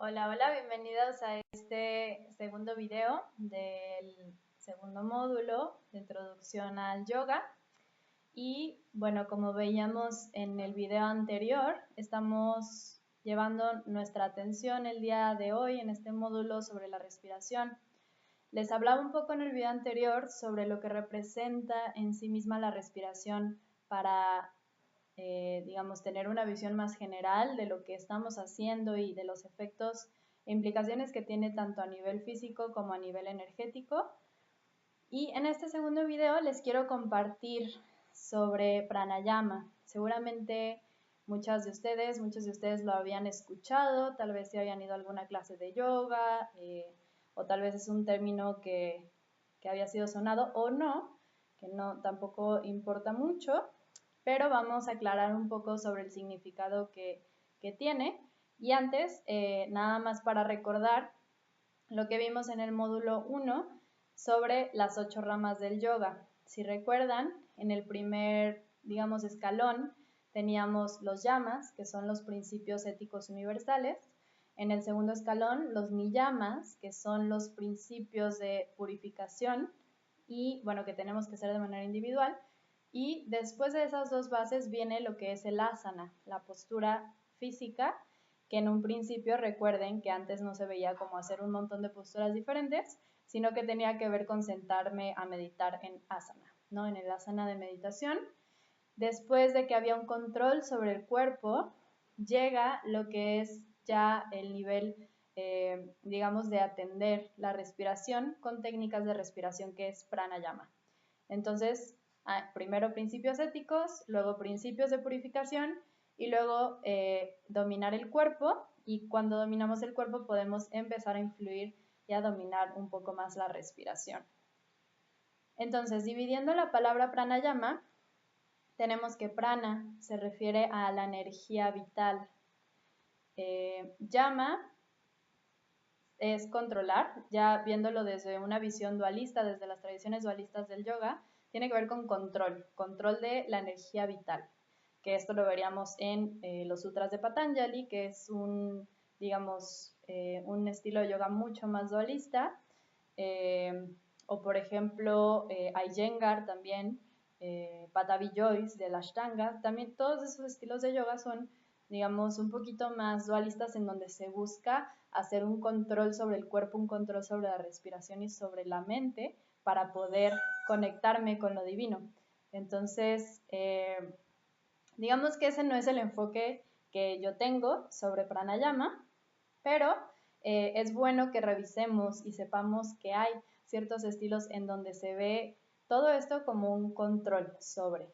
Hola, hola, bienvenidos a este segundo video del segundo módulo de introducción al yoga. Y bueno, como veíamos en el video anterior, estamos llevando nuestra atención el día de hoy en este módulo sobre la respiración. Les hablaba un poco en el video anterior sobre lo que representa en sí misma la respiración para digamos, tener una visión más general de lo que estamos haciendo y de los efectos e implicaciones que tiene tanto a nivel físico como a nivel energético. Y en este segundo video les quiero compartir sobre pranayama. Seguramente muchos de ustedes lo habían escuchado, tal vez si habían ido a alguna clase de yoga, o tal vez es un término que había sido sonado o no, que no tampoco importa mucho, pero vamos a aclarar un poco sobre el significado que tiene. Y antes, nada más para recordar lo que vimos en el módulo 1 sobre las 8 ramas del yoga. Si recuerdan, en el primer, digamos, escalón teníamos los yamas, que son los principios éticos universales. En el segundo escalón, los niyamas, que son los principios de purificación y, bueno, que tenemos que hacer de manera individual. Y después de esas dos bases viene lo que es el asana, la postura física, que en un principio recuerden que antes no se veía como hacer un montón de posturas diferentes, sino que tenía que ver con sentarme a meditar en asana, ¿no? En el asana de meditación. Después de que había un control sobre el cuerpo, llega lo que es ya el nivel, digamos, de atender la respiración con técnicas de respiración que es pranayama. Entonces, primero principios éticos, luego principios de purificación y luego dominar el cuerpo, y cuando dominamos el cuerpo podemos empezar a influir y a dominar un poco más la respiración. Entonces, dividiendo la palabra pranayama, tenemos que prana se refiere a la energía vital. Yama es controlar, ya viéndolo desde una visión dualista, desde las tradiciones dualistas del yoga, tiene que ver con control de la energía vital, que esto lo veríamos en los sutras de Patanjali, que es un, digamos, un estilo de yoga mucho más dualista, o por ejemplo Iyengar también, Patabi Joyce de la Ashtanga, también todos esos estilos de yoga son, digamos, un poquito más dualistas, en donde se busca hacer un control sobre el cuerpo, un control sobre la respiración y sobre la mente para poder conectarme con lo divino. Entonces, digamos que ese no es el enfoque que yo tengo sobre pranayama, pero es bueno que revisemos y sepamos que hay ciertos estilos en donde se ve todo esto como un control sobre.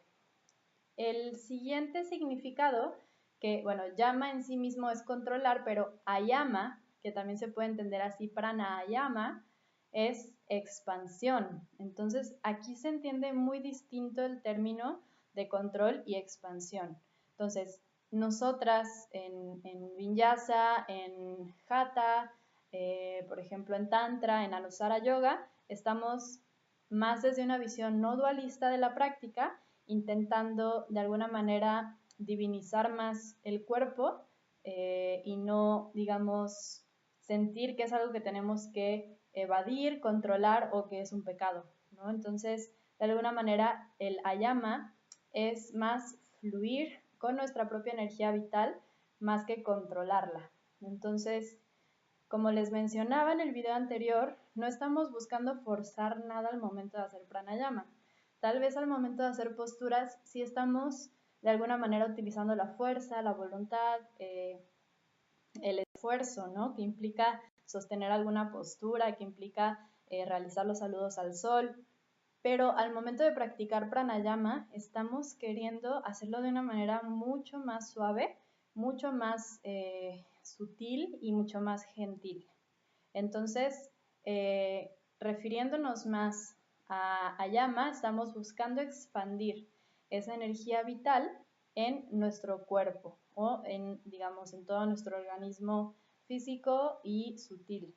El siguiente significado, que bueno, yama en sí mismo es controlar, pero ayama, que también se puede entender así, pranayama, es expansión. Entonces aquí se entiende muy distinto el término de control y expansión. Entonces, nosotras en Vinyasa, en Hatha, por ejemplo en Tantra, en Anusara Yoga, estamos más desde una visión no dualista de la práctica, intentando de alguna manera divinizar más el cuerpo y no, digamos, sentir que es algo que tenemos que evadir, controlar o que es un pecado, ¿no? Entonces, de alguna manera, el ayama es más fluir con nuestra propia energía vital más que controlarla. Entonces, como les mencionaba en el video anterior, no estamos buscando forzar nada al momento de hacer pranayama. Tal vez al momento de hacer posturas sí estamos de alguna manera utilizando la fuerza, la voluntad, el esfuerzo, ¿no? Que implica sostener alguna postura, que implica realizar los saludos al sol. Pero al momento de practicar pranayama, estamos queriendo hacerlo de una manera mucho más suave, mucho más sutil y mucho más gentil. Entonces, refiriéndonos más a yama, estamos buscando expandir esa energía vital en nuestro cuerpo o en, digamos, en todo nuestro organismo físico y sutil.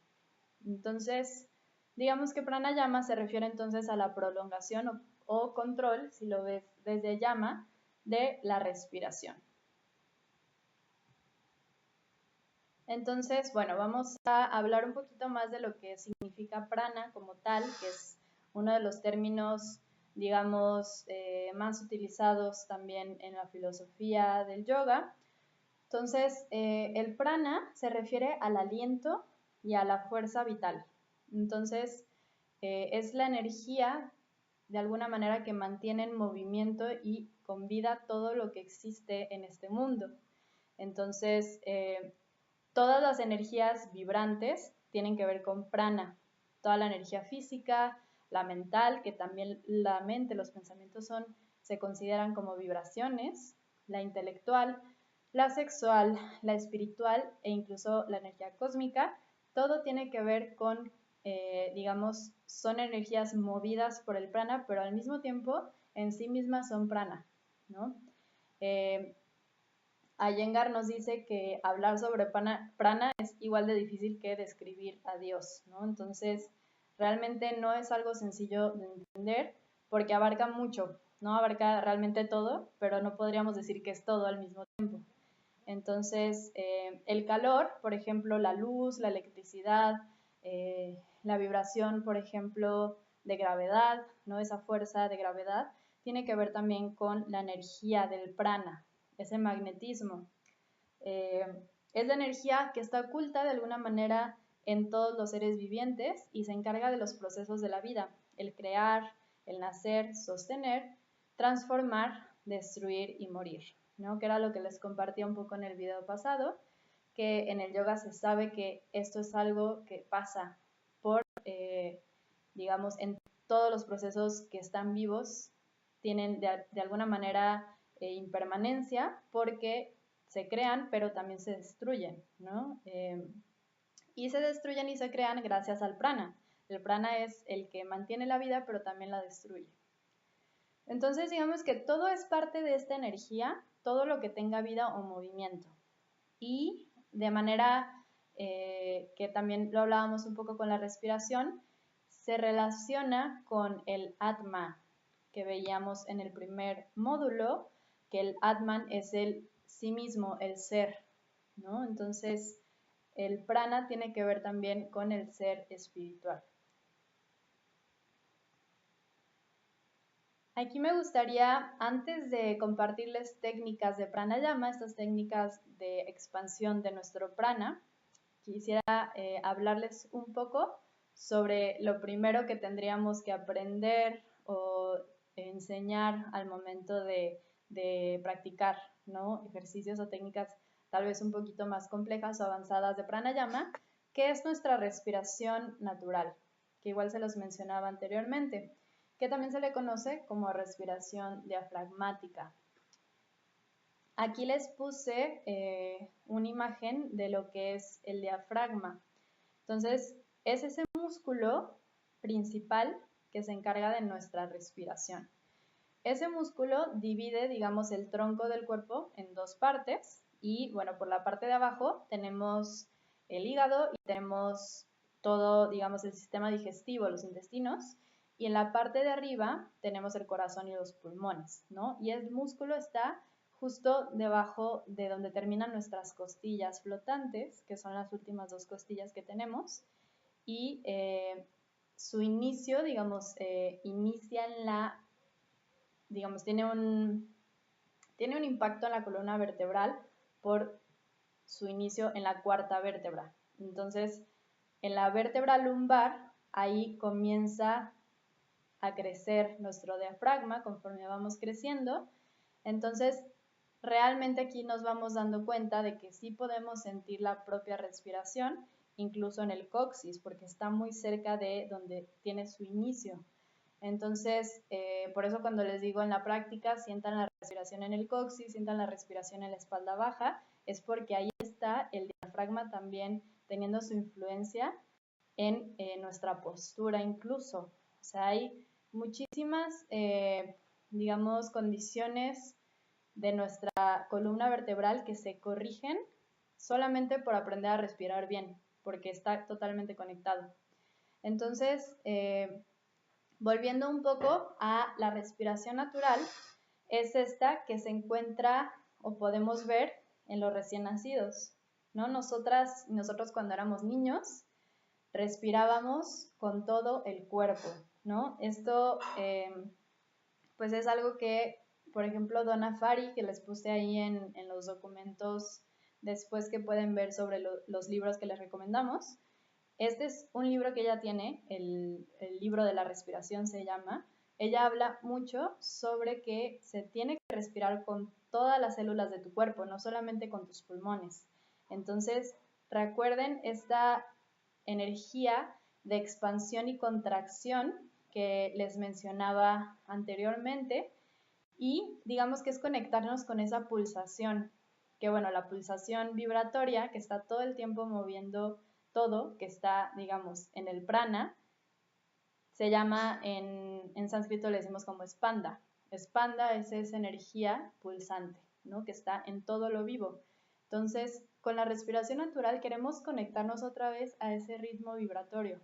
Entonces, digamos que pranayama se refiere entonces a la prolongación o control, si lo ves desde yama, de la respiración. Entonces, bueno, vamos a hablar un poquito más de lo que significa prana como tal, que es uno de los términos, digamos, más utilizados también en la filosofía del yoga. Entonces, el prana se refiere al aliento y a la fuerza vital. Entonces, es la energía, de alguna manera, que mantiene en movimiento y con vida todo lo que existe en este mundo. Entonces, todas las energías vibrantes tienen que ver con prana. Toda la energía física, la mental, que también la mente, los pensamientos se consideran como vibraciones, la intelectual, la sexual, la espiritual e incluso la energía cósmica, todo tiene que ver con, digamos, son energías movidas por el prana, pero al mismo tiempo en sí mismas son prana, ¿no? Iyengar nos dice que hablar sobre prana es igual de difícil que describir a Dios, ¿no? Entonces, realmente no es algo sencillo de entender porque abarca mucho, ¿no? Abarca realmente todo, pero no podríamos decir que es todo al mismo tiempo. Entonces, el calor, por ejemplo, la luz, la electricidad, la vibración, por ejemplo, de gravedad, ¿no? Esa fuerza de gravedad, tiene que ver también con la energía del prana, ese magnetismo. Es la energía que está oculta de alguna manera en todos los seres vivientes y se encarga de los procesos de la vida, el crear, el nacer, sostener, transformar, destruir y morir, ¿no? Que era lo que les compartía un poco en el video pasado, que en el yoga se sabe que esto es algo que pasa por, digamos, en todos los procesos que están vivos, tienen de alguna manera impermanencia porque se crean, pero también se destruyen, ¿no? Y se destruyen y se crean gracias al prana. El prana es el que mantiene la vida, pero también la destruye. Entonces, digamos que todo es parte de esta energía, todo lo que tenga vida o movimiento. Y de manera que también lo hablábamos un poco con la respiración, se relaciona con el Atma que veíamos en el primer módulo, que el Atman es el sí mismo, el ser, ¿no? Entonces, el prana tiene que ver también con el ser espiritual. Aquí me gustaría, antes de compartirles técnicas de pranayama, estas técnicas de expansión de nuestro prana, quisiera hablarles un poco sobre lo primero que tendríamos que aprender o enseñar al momento de practicar, ¿no? Ejercicios o técnicas tal vez un poquito más complejas o avanzadas de pranayama, que es nuestra respiración natural, que igual se los mencionaba anteriormente, que también se le conoce como respiración diafragmática. Aquí les puse una imagen de lo que es el diafragma. Entonces, es ese músculo principal que se encarga de nuestra respiración. Ese músculo divide, digamos, el tronco del cuerpo en dos partes y, bueno, por la parte de abajo tenemos el hígado y tenemos todo, digamos, el sistema digestivo, los intestinos, y en la parte de arriba tenemos el corazón y los pulmones, ¿no? Y el músculo está justo debajo de donde terminan nuestras costillas flotantes, que son las últimas dos costillas que tenemos, y su inicio, digamos, inicia en la, digamos, tiene un impacto en la columna vertebral por su inicio en la cuarta vértebra. Entonces, en la vértebra lumbar, ahí comienza a crecer nuestro diafragma conforme vamos creciendo. Entonces, realmente aquí nos vamos dando cuenta de que sí podemos sentir la propia respiración, incluso en el coxis, porque está muy cerca de donde tiene su inicio. Entonces, por eso cuando les digo en la práctica, sientan la respiración en el coxis, sientan la respiración en la espalda baja, es porque ahí está el diafragma también teniendo su influencia en nuestra postura incluso. O sea, hay muchísimas, digamos, condiciones de nuestra columna vertebral que se corrigen solamente por aprender a respirar bien, porque está totalmente conectado. Entonces, volviendo un poco a la respiración natural, es esta que se encuentra o podemos ver en los recién nacidos, ¿no? Nosotros cuando éramos niños respirábamos con todo el cuerpo, ¿no? Esto pues es algo que, por ejemplo, Donna Farhi, que les puse ahí en los documentos después que pueden ver sobre los libros que les recomendamos. Este es un libro que ella tiene, el libro de la respiración se llama. Ella habla mucho sobre que se tiene que respirar con todas las células de tu cuerpo, no solamente con tus pulmones. Entonces, recuerden esta energía de expansión y contracción que les mencionaba anteriormente, y digamos que es conectarnos con esa pulsación, que bueno, la pulsación vibratoria que está todo el tiempo moviendo todo, que está, digamos, en el prana, se llama, en sánscrito le decimos como spanda. Spanda es esa energía pulsante, ¿no? Que está en todo lo vivo. Entonces, con la respiración natural queremos conectarnos otra vez a ese ritmo vibratorio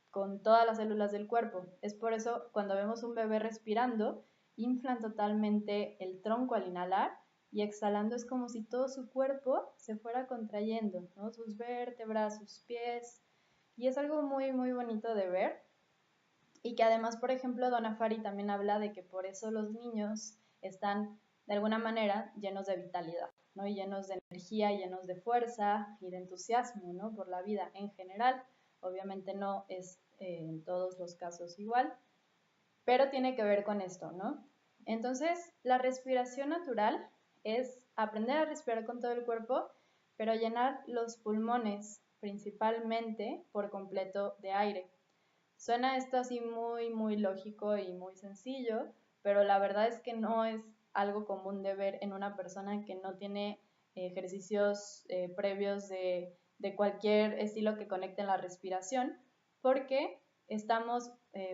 con todas las células del cuerpo. Es por eso cuando vemos un bebé respirando, inflan totalmente el tronco al inhalar y exhalando es como si todo su cuerpo se fuera contrayendo, ¿no? Sus vértebras, sus pies, y es algo muy, muy bonito de ver. Y que además, por ejemplo, Donna Farhi también habla de que por eso los niños están de alguna manera llenos de vitalidad, ¿no? Y llenos de energía, llenos de fuerza y de entusiasmo, ¿no? Por la vida en general. Obviamente no es en todos los casos igual, pero tiene que ver con esto, ¿no? Entonces, la respiración natural es aprender a respirar con todo el cuerpo, pero llenar los pulmones principalmente por completo de aire. Suena esto así muy, muy lógico y muy sencillo, pero la verdad es que no es algo común de ver en una persona que no tiene ejercicios previos de cualquier estilo que conecten la respiración, porque estamos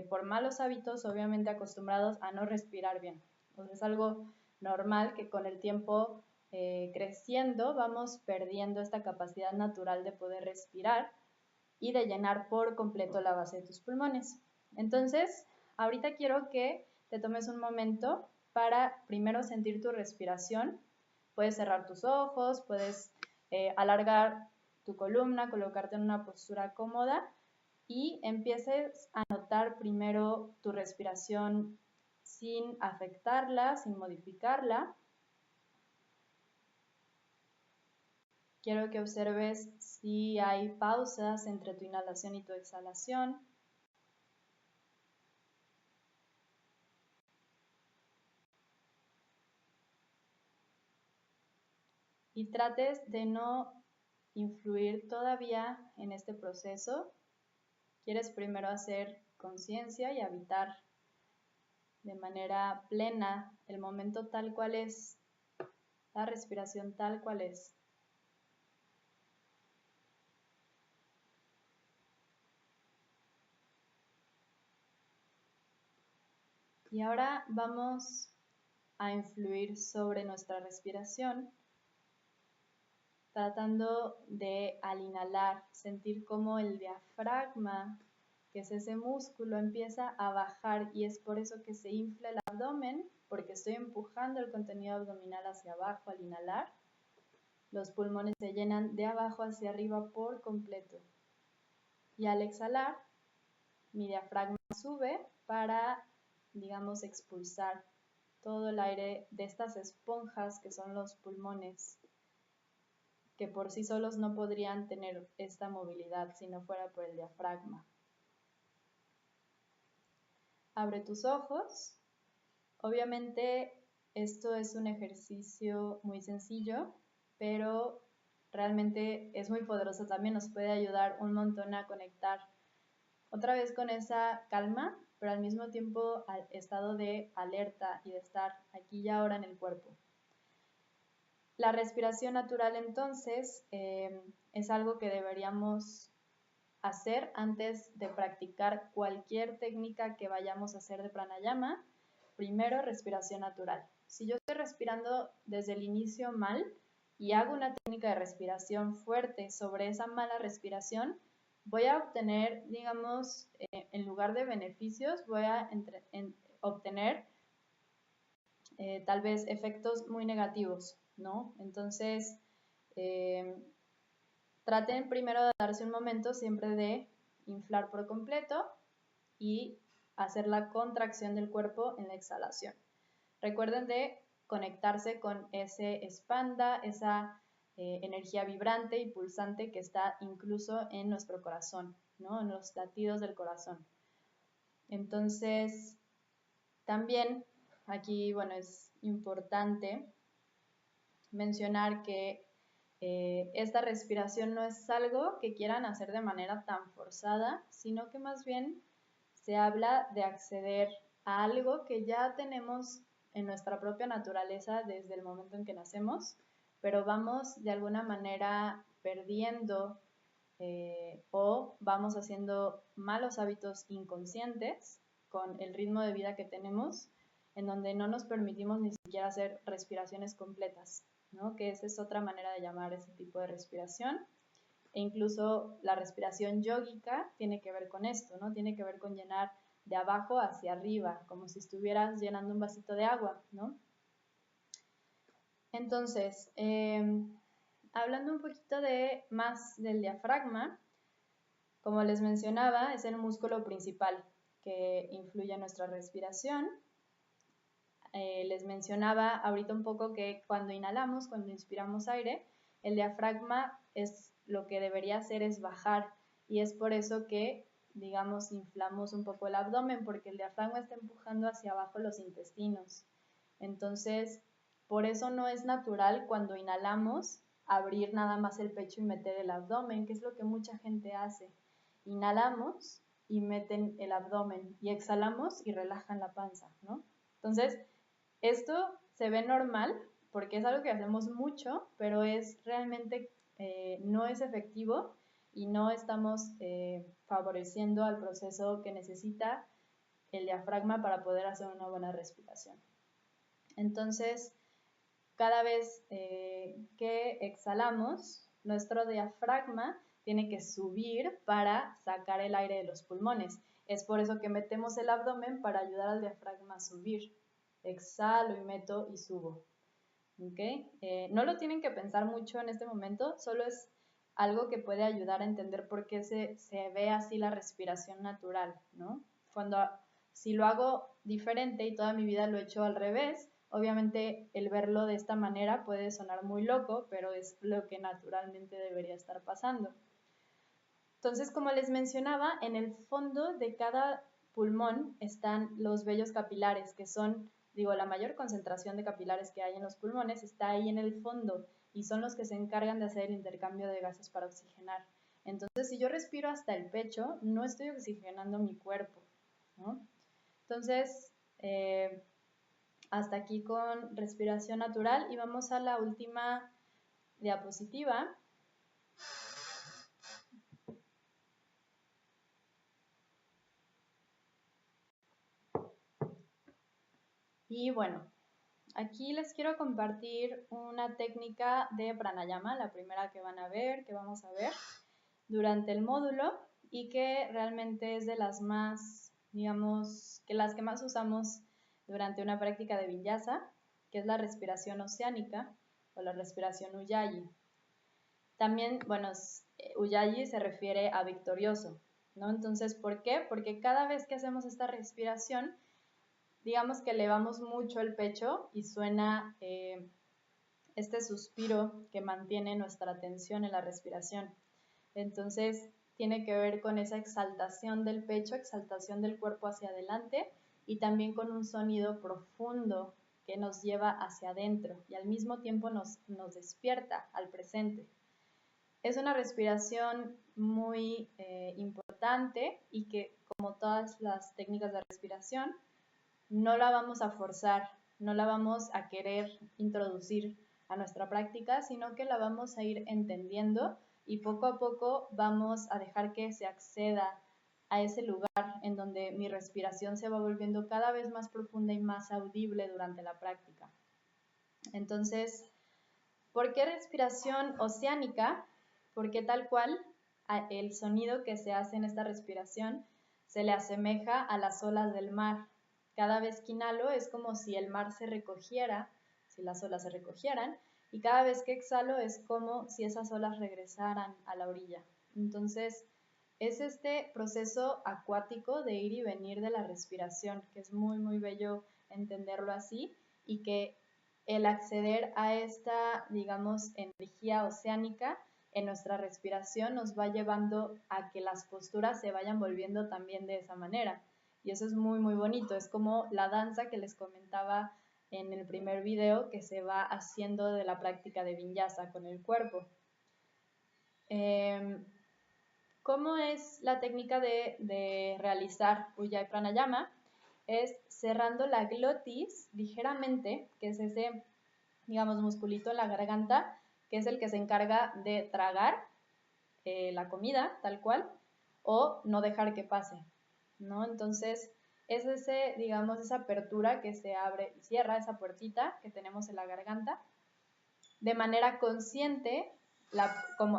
por malos hábitos obviamente acostumbrados a no respirar bien. Entonces es algo normal que con el tiempo creciendo vamos perdiendo esta capacidad natural de poder respirar y de llenar por completo la base de tus pulmones. Entonces, ahorita quiero que te tomes un momento para primero sentir tu respiración. Puedes cerrar tus ojos, puedes alargar tu columna, colocarte en una postura cómoda y empieces a notar primero tu respiración sin afectarla, sin modificarla. Quiero que observes si hay pausas entre tu inhalación y tu exhalación. Y trates de no influir todavía en este proceso. Quieres primero hacer conciencia y habitar de manera plena el momento tal cual es, la respiración tal cual es. Y ahora vamos a influir sobre nuestra respiración, tratando de al inhalar sentir cómo el diafragma, que es ese músculo, empieza a bajar, y es por eso que se infla el abdomen, porque estoy empujando el contenido abdominal hacia abajo al inhalar. Los pulmones se llenan de abajo hacia arriba por completo. Y al exhalar, mi diafragma sube para, digamos, expulsar todo el aire de estas esponjas que son los pulmones, que por sí solos no podrían tener esta movilidad si no fuera por el diafragma. Abre tus ojos. Obviamente esto es un ejercicio muy sencillo, pero realmente es muy poderoso también, nos puede ayudar un montón a conectar otra vez con esa calma, pero al mismo tiempo al estado de alerta y de estar aquí y ahora en el cuerpo. La respiración natural entonces es algo que deberíamos hacer antes de practicar cualquier técnica que vayamos a hacer de pranayama. Primero, respiración natural. Si yo estoy respirando desde el inicio mal y hago una técnica de respiración fuerte sobre esa mala respiración, voy a obtener, digamos, en lugar de beneficios, voy a obtener tal vez efectos muy negativos, ¿no? Entonces, traten primero de darse un momento siempre de inflar por completo y hacer la contracción del cuerpo en la exhalación. Recuerden de conectarse con ese expanda, esa energía vibrante y pulsante que está incluso en nuestro corazón, ¿no? En los latidos del corazón. Entonces, también aquí, bueno, es importante mencionar que esta respiración no es algo que quieran hacer de manera tan forzada, sino que más bien se habla de acceder a algo que ya tenemos en nuestra propia naturaleza desde el momento en que nacemos, pero vamos de alguna manera perdiendo o vamos haciendo malos hábitos inconscientes con el ritmo de vida que tenemos, en donde no nos permitimos ni siquiera hacer respiraciones completas, ¿no? Que esa es otra manera de llamar ese tipo de respiración. E incluso la respiración yógica tiene que ver con esto, ¿no? Tiene que ver con llenar de abajo hacia arriba, como si estuvieras llenando un vasito de agua, ¿no? Entonces, hablando un poquito más del diafragma, como les mencionaba, es el músculo principal que influye en nuestra respiración. Les mencionaba ahorita un poco que cuando inhalamos, cuando inspiramos aire, el diafragma es lo que debería hacer es bajar, y es por eso que, digamos, inflamos un poco el abdomen, porque el diafragma está empujando hacia abajo los intestinos. Entonces, por eso no es natural cuando inhalamos abrir nada más el pecho y meter el abdomen, que es lo que mucha gente hace. Inhalamos y meten el abdomen, y exhalamos y relajan la panza, ¿no? Entonces, esto se ve normal porque es algo que hacemos mucho, pero es realmente no es efectivo y no estamos favoreciendo al proceso que necesita el diafragma para poder hacer una buena respiración. Entonces, cada vez que exhalamos, nuestro diafragma tiene que subir para sacar el aire de los pulmones. Es por eso que metemos el abdomen para ayudar al diafragma a subir. Exhalo y meto y subo. ¿Okay? No lo tienen que pensar mucho en este momento, solo es algo que puede ayudar a entender por qué se ve así la respiración natural, ¿no? Si lo hago diferente y toda mi vida lo he hecho al revés, obviamente el verlo de esta manera puede sonar muy loco, pero es lo que naturalmente debería estar pasando. Entonces, como les mencionaba, en el fondo de cada pulmón están los vellos capilares, que son, la mayor concentración de capilares que hay en los pulmones está ahí en el fondo, y son los que se encargan de hacer el intercambio de gases para oxigenar. Entonces, si yo respiro hasta el pecho, no estoy oxigenando mi cuerpo, ¿no? Entonces, hasta aquí con respiración natural, y vamos a la última diapositiva. Y bueno, aquí les quiero compartir una técnica de pranayama, la primera que vamos a ver durante el módulo, y que realmente es de las más, que las que más usamos durante una práctica de vinyasa, que es la respiración oceánica o la respiración ujjayi. También, ujjayi se refiere a victorioso, ¿no? Entonces, ¿por qué? Porque cada vez que hacemos esta respiración, digamos que elevamos mucho el pecho y suena este suspiro que mantiene nuestra atención en la respiración. Entonces, tiene que ver con esa exaltación del pecho, exaltación del cuerpo hacia adelante, y también con un sonido profundo que nos lleva hacia adentro y al mismo tiempo nos despierta al presente. Es una respiración muy importante, y que, como todas las técnicas de respiración, no la vamos a forzar, no la vamos a querer introducir a nuestra práctica, sino que la vamos a ir entendiendo, y poco a poco vamos a dejar que se acceda a ese lugar en donde mi respiración se va volviendo cada vez más profunda y más audible durante la práctica. Entonces, ¿por qué respiración oceánica? Porque tal cual el sonido que se hace en esta respiración se le asemeja a las olas del mar. Cada vez que inhalo es como si el mar se recogiera, si las olas se recogieran, y cada vez que exhalo es como si esas olas regresaran a la orilla. Entonces, es este proceso acuático de ir y venir de la respiración, que es muy, muy bello entenderlo así, y que el acceder a esta, digamos, energía oceánica en nuestra respiración nos va llevando a que las posturas se vayan volviendo también de esa manera. Y eso es muy, muy bonito. Es como la danza que les comentaba en el primer video que se va haciendo de la práctica de vinyasa con el cuerpo. ¿Cómo es la técnica de realizar Ujjayi Pranayama? Es cerrando la glotis ligeramente, que es ese, digamos, musculito en la garganta, que es el que se encarga de tragar la comida, tal cual, o no dejar que pase, ¿no? Entonces, es ese, digamos, esa apertura que se abre y cierra, esa puertita que tenemos en la garganta. De manera consciente,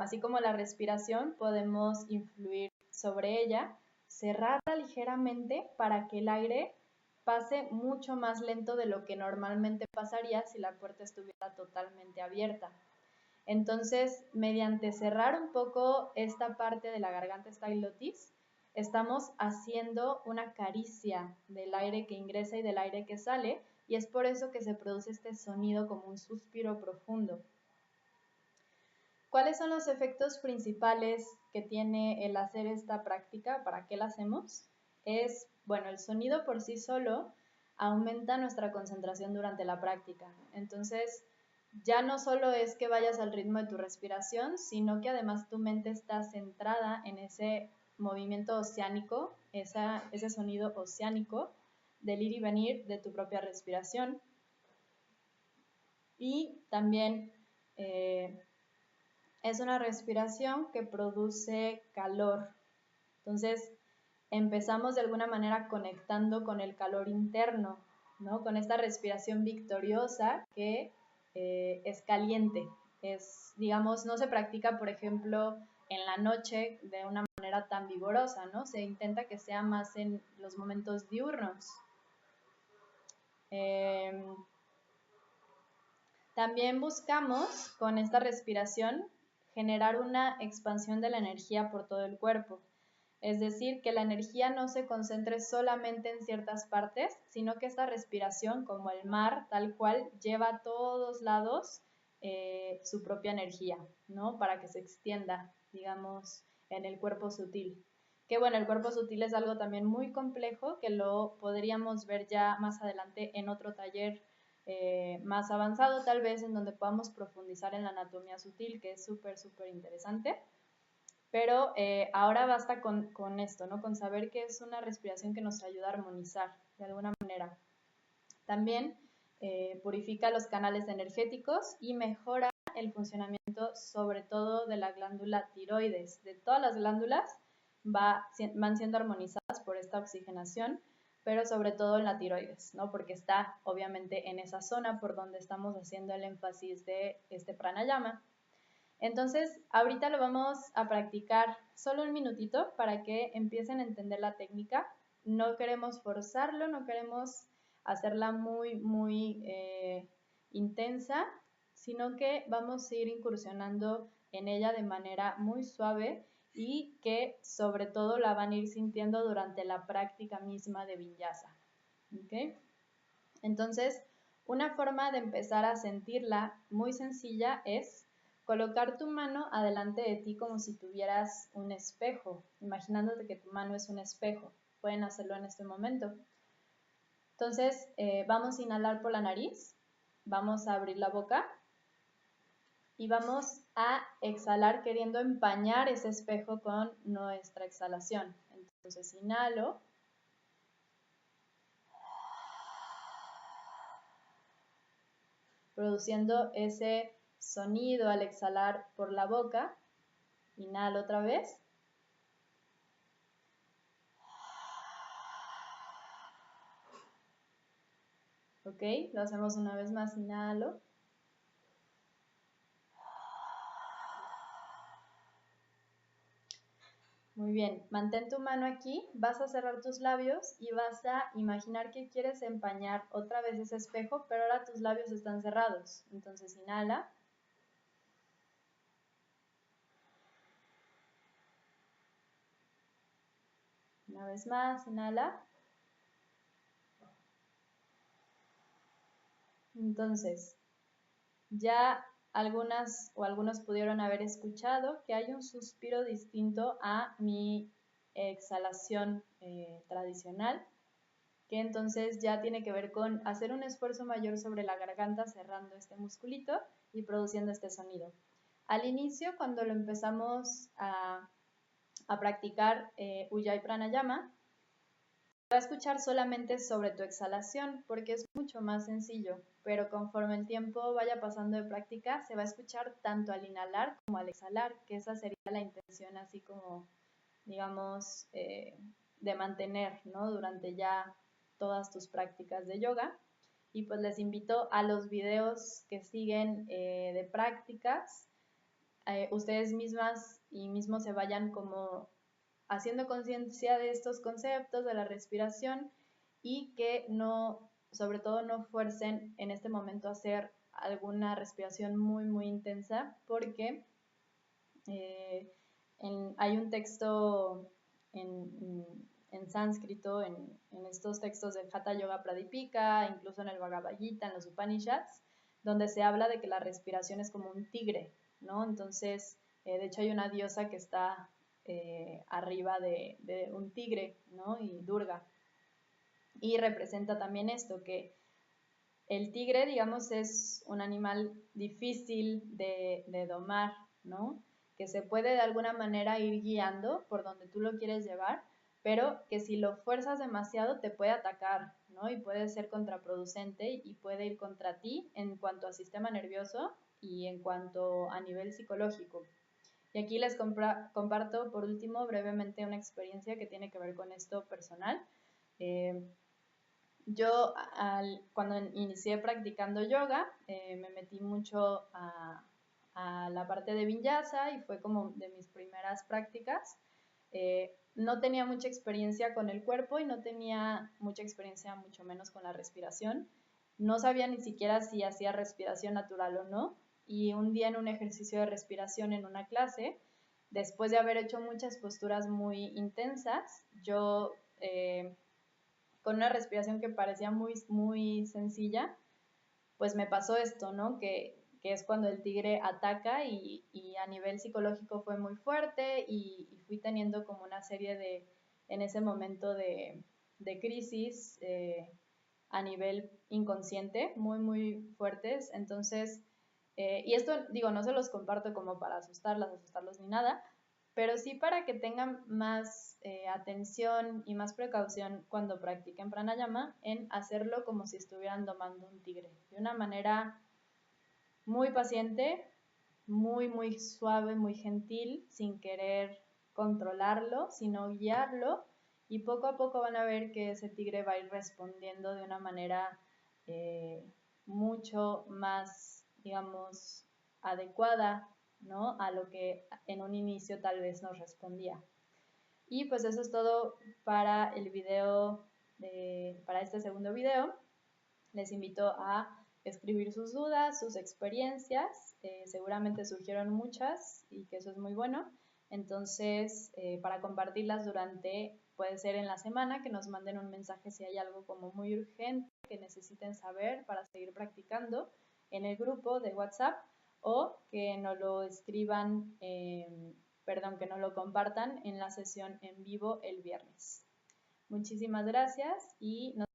así como la respiración, podemos influir sobre ella, cerrarla ligeramente para que el aire pase mucho más lento de lo que normalmente pasaría si la puerta estuviera totalmente abierta. Entonces, mediante cerrar un poco esta parte de la garganta, esta glotis, estamos haciendo una caricia del aire que ingresa y del aire que sale, y es por eso que se produce este sonido como un suspiro profundo. ¿Cuáles son los efectos principales que tiene el hacer esta práctica? ¿Para qué la hacemos? Bueno, el sonido por sí solo aumenta nuestra concentración durante la práctica. Entonces, ya no solo es que vayas al ritmo de tu respiración, sino que además tu mente está centrada en ese movimiento oceánico, ese sonido oceánico del ir y venir de tu propia respiración. Y también es una respiración que produce calor. Entonces, empezamos de alguna manera conectando con el calor interno, ¿no? Con esta respiración victoriosa que es caliente. Digamos, no se practica, por ejemplo, en la noche de una manera tan vigorosa, ¿no? Se intenta que sea más en los momentos diurnos. También buscamos, con esta respiración, generar una expansión de la energía por todo el cuerpo. Es decir, que la energía no se concentre solamente en ciertas partes, sino que esta respiración, como el mar, tal cual, lleva a todos lados su propia energía, ¿no? Para que se extienda, digamos, en el cuerpo sutil. Que bueno, el cuerpo sutil es algo también muy complejo, que lo podríamos ver ya más adelante en otro taller más avanzado, tal vez, en donde podamos profundizar en la anatomía sutil, que es súper, súper interesante. Pero ahora basta con esto, ¿no? Con saber que es una respiración que nos ayuda a armonizar de alguna manera. También purifica los canales energéticos y mejora el funcionamiento, sobre todo de la glándula tiroides. De todas las glándulas van siendo armonizadas por esta oxigenación, pero sobre todo en la tiroides, ¿no? Porque está obviamente en esa zona por donde estamos haciendo el énfasis de este pranayama. Entonces, ahorita lo vamos a practicar solo un minutito para que empiecen a entender la técnica. No queremos forzarlo, no queremos hacerla muy, muy intensa, sino que vamos a ir incursionando en ella de manera muy suave y que sobre todo la van a ir sintiendo durante la práctica misma de vinyasa. ¿Okay? Entonces, una forma de empezar a sentirla muy sencilla es colocar tu mano adelante de ti como si tuvieras un espejo, imaginándote que tu mano es un espejo. Pueden hacerlo en este momento. Entonces, vamos a inhalar por la nariz, vamos a abrir la boca y vamos a exhalar queriendo empañar ese espejo con nuestra exhalación. Entonces, inhalo. Produciendo ese sonido al exhalar por la boca. Inhalo otra vez. Ok, lo hacemos una vez más. Inhalo. Muy bien, mantén tu mano aquí, vas a cerrar tus labios y vas a imaginar que quieres empañar otra vez ese espejo, pero ahora tus labios están cerrados. Entonces inhala. Una vez más, inhala. Entonces, ya algunas o algunos pudieron haber escuchado que hay un suspiro distinto a mi exhalación tradicional, que entonces ya tiene que ver con hacer un esfuerzo mayor sobre la garganta, cerrando este musculito y produciendo este sonido. Al inicio, cuando lo empezamos a practicar Ujjayi Pranayama, va a escuchar solamente sobre tu exhalación porque es mucho más sencillo, pero conforme el tiempo vaya pasando de práctica, se va a escuchar tanto al inhalar como al exhalar, que esa sería la intención así como, digamos, de mantener, ¿no? Durante ya todas tus prácticas de yoga. Y pues les invito a los videos que siguen de prácticas, ustedes mismas y mismos se vayan como haciendo conciencia de estos conceptos, de la respiración, y que no, sobre todo no fuercen en este momento a hacer alguna respiración muy, muy intensa, porque hay un texto en sánscrito, en estos textos del Hatha Yoga Pradipika, incluso en el Bhagavad Gita, en los Upanishads, donde se habla de que la respiración es como un tigre, ¿no? Entonces, de hecho hay una diosa que está arriba de un tigre, ¿no? Y Durga. Y representa también esto, que el tigre, digamos, es un animal difícil de domar, ¿no? Que se puede de alguna manera ir guiando por donde tú lo quieres llevar, pero que si lo fuerzas demasiado te puede atacar, ¿no? Y puede ser contraproducente y puede ir contra ti en cuanto a sistema nervioso y en cuanto a nivel psicológico. Y aquí les comparto por último brevemente una experiencia que tiene que ver con esto personal. Yo cuando inicié practicando yoga me metí mucho a la parte de Vinyasa y fue como de mis primeras prácticas. No tenía mucha experiencia con el cuerpo y no tenía mucha experiencia mucho menos con la respiración. No sabía ni siquiera si hacía respiración natural o no. Y un día en un ejercicio de respiración en una clase, después de haber hecho muchas posturas muy intensas, yo con una respiración que parecía muy, muy sencilla, pues me pasó esto, ¿no? Que es cuando el tigre ataca y a nivel psicológico fue muy fuerte y fui teniendo como una serie de, en ese momento de crisis a nivel inconsciente, muy, muy fuertes. Entonces, y esto, digo, no se los comparto como para asustarlos ni nada, pero sí para que tengan más atención y más precaución cuando practiquen pranayama en hacerlo como si estuvieran domando un tigre, de una manera muy paciente, muy, muy suave, muy gentil, sin querer controlarlo, sino guiarlo, y poco a poco van a ver que ese tigre va a ir respondiendo de una manera mucho más, digamos, adecuada, ¿no? A lo que en un inicio tal vez nos respondía. Y pues eso es todo para el video, para este segundo video. Les invito a escribir sus dudas, sus experiencias. Seguramente surgieron muchas y que eso es muy bueno. Entonces, para compartirlas durante, puede ser en la semana, que nos manden un mensaje si hay algo como muy urgente que necesiten saber para seguir practicando en el grupo de WhatsApp, o que nos lo escriban, que nos lo compartan en la sesión en vivo el viernes. Muchísimas gracias y nos